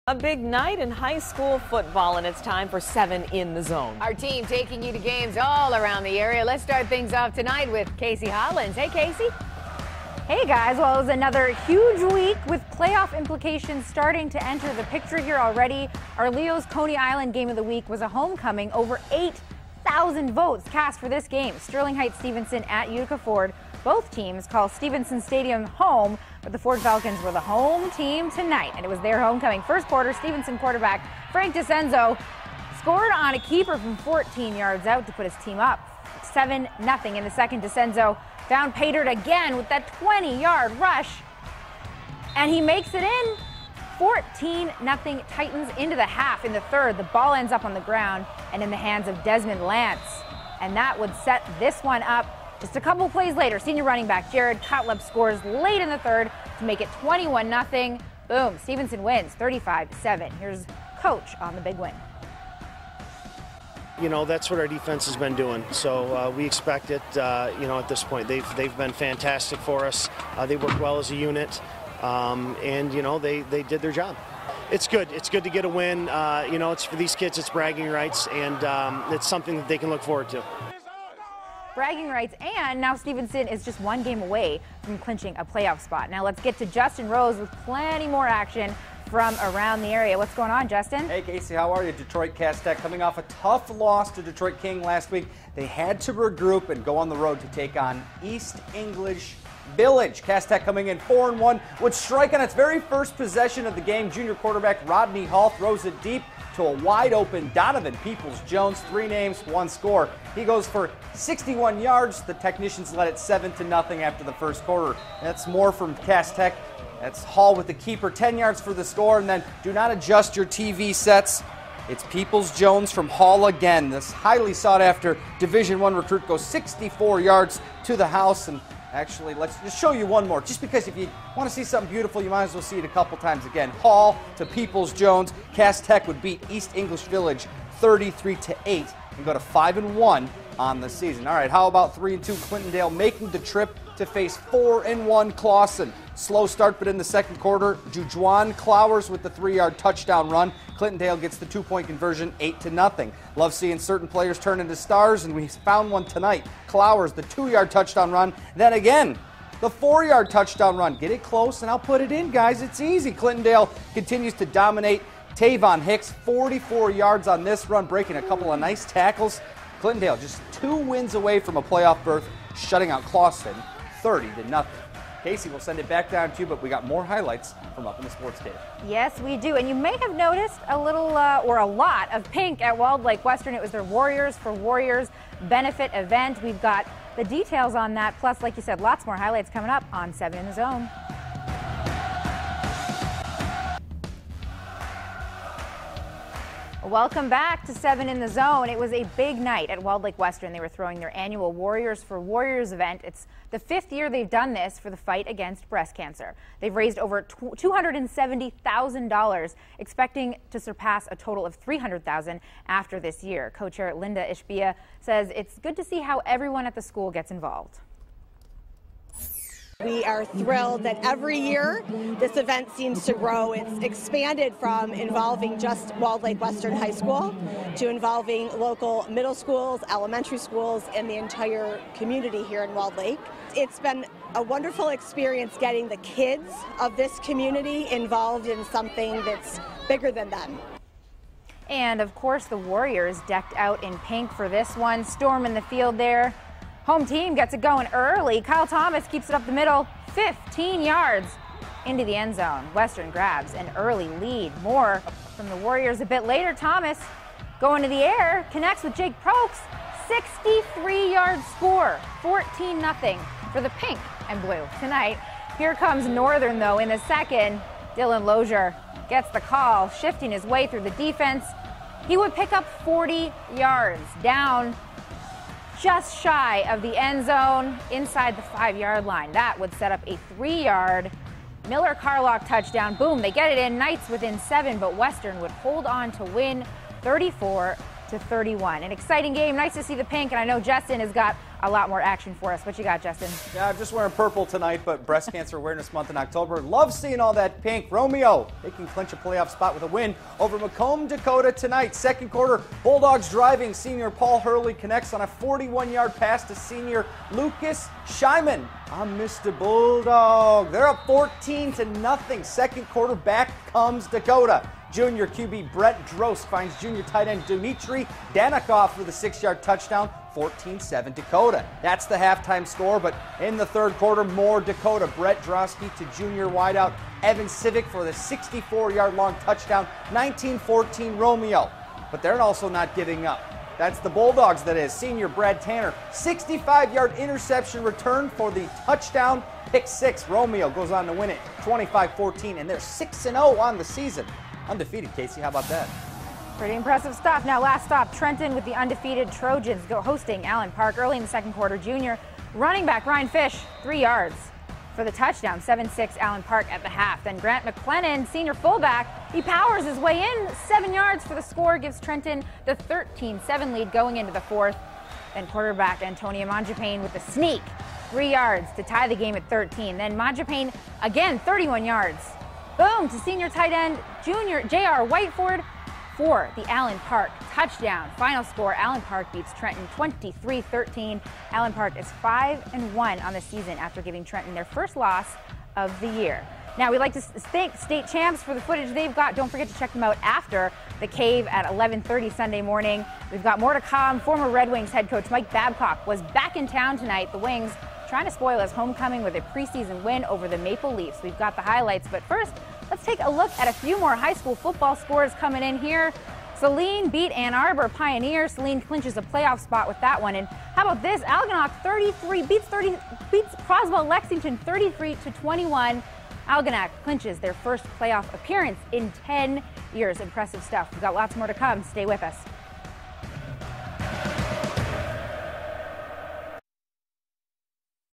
A big night in high school football, and it's time for 7 in the Zone. Our team taking you to games all around the area. Let's start things off tonight with Casey Hollins. Hey, Casey. Hey guys, well, it was another huge week with playoff implications starting to enter the picture here already. Our Leo's Coney Island game of the week was a homecoming. Over 8,000 votes cast for this game. Sterling Heights Stevenson at Utica Ford. Both teams call Stevenson Stadium home, but the Ford Falcons were the home team tonight, and it was their homecoming. First quarter, Stevenson quarterback Frank DeCenzo scored on a keeper from 14 yards out to put his team up 7-0 in the second. DeCenzo found Paydirt again with that 20-yard rush, and he makes it in. 14-0 Titans into the half. In the third, the ball ends up on the ground and in the hands of Desmond Lance, and that would set this one up. Just a couple plays later, senior running back Jared Cutlip scores late in the third to make it 21-0. Boom, Stevenson wins 35-7. Here's Coach on the big win. You know, that's what our defense has been doing, so we expect it, you know, at this point. They've been fantastic for us. They work well as a unit, and, you know, they did their job. It's good. It's good to get a win. You know, it's for these kids, it's bragging rights, and it's something that they can look forward to. Bragging rights, and now Stevenson is just one game away from clinching a playoff spot. Now let's get to Justin Rose with plenty more action from around the area. What's going on, Justin? Hey, Casey, how are you? Detroit Cass Tech coming off a tough loss to Detroit King last week. They had to regroup and go on the road to take on East English Village. Cass Tech coming in 4-1 would strike on its very first possession of the game. Junior quarterback Rodney Hall throws it deep to a wide-open Donovan Peoples-Jones. 3 names, 1 score. He goes for 61 yards. The technicians led it 7-0 after the first quarter. That's more from Cass Tech. That's Hall with the keeper, 10 yards for the score. And then do not adjust your TV sets. It's Peoples-Jones from Hall again. This highly sought-after Division I recruit goes 64 yards to the house. And actually, let's just show you one more, just because if you want to see something beautiful, you might as well see it a couple times again. Hall to Peoples-Jones. Cass Tech would beat East English Village 33-8 and go to 5-1 on the season. All right, how about 3-2 Clintondale making the trip to face 4-1 Clawson. Slow start, but in the second quarter, Jujuan Clowers with the 3-yard touchdown run. Clintondale gets the 2-point conversion, 8-0. Love seeing certain players turn into stars, and we found one tonight. Clowers, the 2-yard touchdown run. Then again, the 4-yard touchdown run. Get it close, and I'll put it in, guys. It's easy. Clintondale continues to dominate. Tavon Hicks, 44 yards on this run, breaking a couple of nice tackles. Clintondale just 2 wins away from a playoff berth, shutting out Clawson 30-0. Casey, we'll send it back down to you, but we got more highlights from up in the sports table. Yes, we do. And you may have noticed a little or a lot of pink at Walled Lake Western. It was their Warriors for Warriors benefit event. We've got the details on that. Plus, like you said, lots more highlights coming up on 7 in the Zone. Welcome back to 7 in the Zone. It was a big night at Walled Lake Western. They were throwing their annual Warriors for Warriors event. It's the 5th year they've done this for the fight against breast cancer. They've raised over $270,000, expecting to surpass a total of $300,000 after this year. Co-chair Linda Ishbia says it's good to see how everyone at the school gets involved. We are thrilled that every year this event seems to grow. It's expanded from involving just Walled Lake Western High School to involving local middle schools, elementary schools, and the entire community here in Walled Lake. It's been a wonderful experience getting the kids of this community involved in something that's bigger than them. And of course the Warriors decked out in pink for this one. Storm in the field there. Home team gets it going early. Kyle Thomas keeps it up the middle, 15 yards into the end zone. Western grabs an early lead. More from the Warriors a bit later. Thomas going to the air, connects with Jake Prokes, 63-yard score, 14-0 for the pink and blue tonight. Here comes Northern, though, in the second. Dylan Lozier gets the call, shifting his way through the defense. He would pick up 40 yards down just shy of the end zone inside the 5-yard line. That would set up a 3-yard Miller Carlock touchdown. Boom, they get it in. Knights within 7, but Western would hold on to win 34-31. An exciting game. Nice to see the pink, and I know Justin has got a lot more action for us. What you got, Justin? Yeah, I'm just wearing purple tonight, but Breast Cancer Awareness Month in October. Love seeing all that pink. Romeo, they can clinch a playoff spot with a win over Macomb, Dakota tonight. Second quarter, Bulldogs driving. Senior Paul Hurley connects on a 41-yard pass to senior Lucas Scheiman. I'm Mr. Bulldog. They're up 14-0. Second quarter, back comes Dakota. Junior QB Brett Drost finds junior tight end Dmitry Danikoff with a 6-yard touchdown. 14-7 Dakota. That's the halftime score, but in the third quarter, more Dakota. Brett Drosky to junior wideout Evan Civic for the 64-yard long touchdown. 19-14 Romeo. But they're also not giving up. That's the Bulldogs, that is. Senior Brad Tanner, 65-yard interception return for the touchdown. Pick six. Romeo goes on to win it 25-14, and they're 6-0 on the season. Undefeated, Casey. How about that? Pretty impressive stuff. Now, last stop, Trenton with the undefeated Trojans hosting Allen Park early in the second quarter. Junior running back Ryan Fish, 3 yards for the touchdown. 7-6 Allen Park at the half. Then Grant McLennan, senior fullback, he powers his way in. 7 yards for the score, gives Trenton the 13-7 lead going into the fourth. Then quarterback Antonia Manjapane with the sneak, 3 yards to tie the game at 13. Then Manjapane again, 31 yards. Boom to senior tight end junior J.R. Whiteford for the Allen Park touchdown. Final score, Allen Park beats Trenton 23-13. Allen Park is 5-1 on the season after giving Trenton their first loss of the year. Now, we'd like to thank state champs for the footage they've got. Don't forget to check them out after the cave at 11:30 Sunday morning. We've got more to come. Former Red Wings head coach Mike Babcock was back in town tonight. The Wings trying to spoil his homecoming with a preseason win over the Maple Leafs. We've got the highlights, but first, let's take a look at a few more high school football scores coming in here. Saline beat Ann Arbor Pioneers. Saline clinches a playoff spot with that one. And how about this? Algonac beats Croswell Lexington 33-21. Algonac clinches their first playoff appearance in 10 years. Impressive stuff. We've got lots more to come. Stay with us.